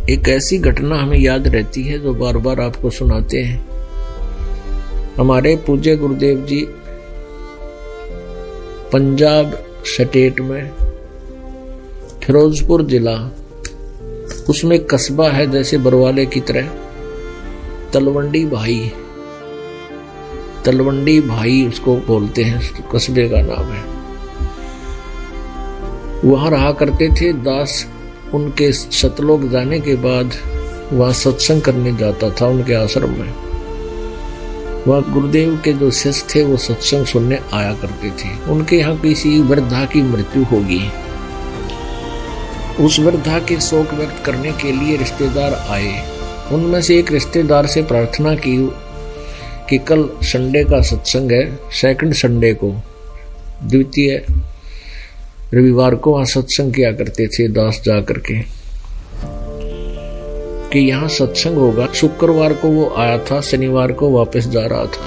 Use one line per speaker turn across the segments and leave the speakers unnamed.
एक ऐसी घटना हमें याद रहती है जो बार बार आपको सुनाते हैं। हमारे पूज्य गुरुदेव जी पंजाब स्टेट में फिरोजपुर जिला, उसमें कस्बा है जैसे बरवाले की तरह, तलवंडी भाई उसको बोलते हैं, कस्बे का नाम है। वहां रहा करते थे दास। उनके सतलोक जाने के बाद वहां सत्संग करने जाता था उनके आश्रम में। वह गुरुदेव के जो शिष्य थे वो सत्संग सुनने आया करते थे। उनके यहाँ किसी वृद्धा की मृत्यु होगी। उस वृद्धा के शोक व्यक्त करने के लिए रिश्तेदार आए। उनमें से एक रिश्तेदार से प्रार्थना की कि कल संडे का सत्संग है, सेकंड संडे को, द्वितीय रविवार को वहां सत्संग किया करते थे दास जा करके, कि यहाँ सत्संग होगा। शुक्रवार को वो आया था, शनिवार को वापस जा रहा था।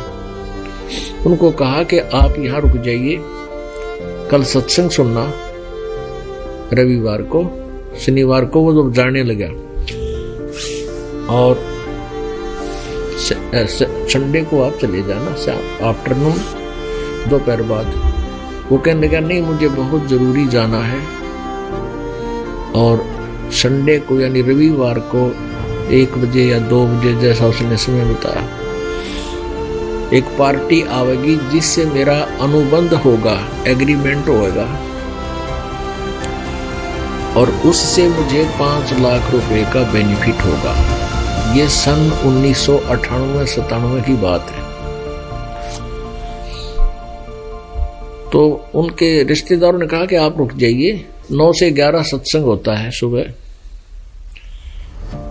उनको कहा कि आप यहाँ रुक जाइए, कल सत्संग सुनना रविवार को। शनिवार को वो जब जाने लगा और संडे को आप चले जाना आफ्टरनून, दोपहर बाद। वो कहने लगा नहीं, मुझे बहुत जरूरी जाना है। और संडे को यानी रविवार को 1 बजे या 2 बजे जैसा उसने समय बताया, एक पार्टी आवेगी जिससे मेरा अनुबंध होगा, एग्रीमेंट होगा, और उससे मुझे 5 लाख रुपए का बेनिफिट होगा। ये सन 1998-97 की बात है। तो उनके रिश्तेदारों ने कहा कि आप रुक जाइए, 9 से 11 सत्संग होता है सुबह।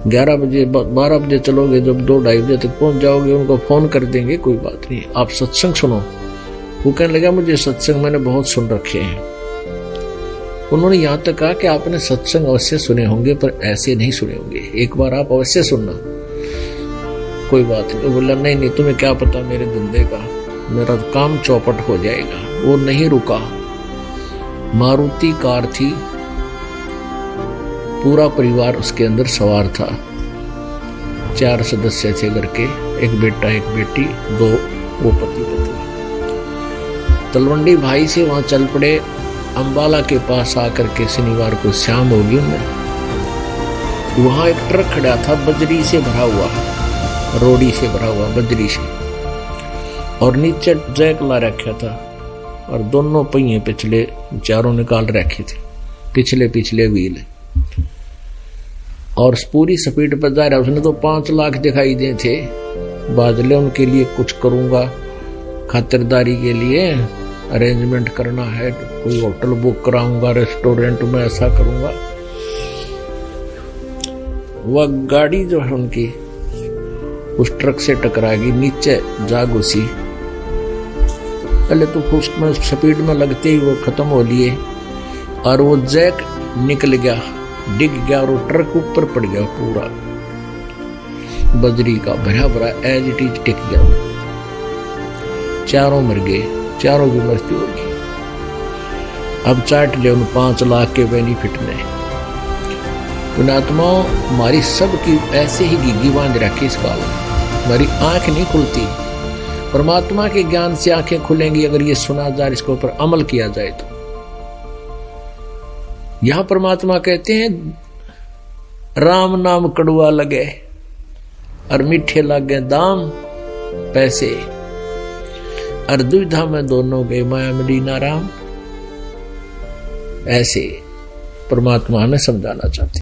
11 बजे 12 बजे चलोगे, जब 2-2:30 बजे तक पहुंच जाओगे, उनको फोन कर देंगे, कोई बात नहीं, आप सत्संग सुनो। वो कहने लगा मुझे सत्संग मैंने बहुत सुन रखे हैं। उन्होंने यहां तक कहा कि आपने सत्संग अवश्य सुने होंगे पर ऐसे नहीं सुने होंगे, एक बार आप अवश्य सुनना। कोई बात नहीं। बोला नहीं, तुम्हें क्या पता मेरे धंधे का, मेरा काम चौपट हो जाएगा। वो नहीं रुका। मारुति कार थी, पूरा परिवार उसके अंदर सवार था। 4 सदस्य थे घर के, एक बेटा एक बेटी, 2 वो पति पत्नी। तलवंडी भाई से वहां चल पड़े अंबाला के पास आकर के। शनिवार को शाम होगी उनमें। वहां एक ट्रक खड़ा था बजरी से भरा हुआ, रोड़ी से भरा हुआ बजरी से, और नीचे जैक ला रखा था, और दोनों पहिए पिछले चारों निकाल रखे थे, पिछले व्हील, और पूरी स्पीड पर जा रहा। उसने तो 5 लाख दिखाई दे थे। बादले उनके लिए कुछ करूंगा, खातिरदारी के लिए अरेंजमेंट करना है, कोई होटल बुक कराऊंगा, रेस्टोरेंट में ऐसा करूंगा। वह गाड़ी जो है उनकी उस ट्रक से टकराएगी, नीचे जा घुसी। पहले तो उसमें स्पीड में लगते ही वो खत्म हो लिए, और वो जैक निकल गया, डिग गया, और वो ट्रक ऊपर पड़ गया, पूरा बजरी का भरा भरा एज इट इज टिक गया। चारों मर गए, चारों की मृत्यु होगी। अब चाट ले उन 5 लाख के बेनिफिट ने। पुण्यात्माओं, हमारी सबकी ऐसे ही गिग्गी बांध रखी इस काल में। हमारी आंख नहीं खुलती। परमात्मा के ज्ञान से आंखें खुलेंगी अगर ये सुना जाए, इसके ऊपर अमल किया जाए तो। यहां परमात्मा कहते हैं राम नाम कड़ुआ लगे और मीठे लगे दाम पैसे, और दुविधा में दोनों गए माया मदीना राम। ऐसे परमात्मा हमें समझाना चाहते।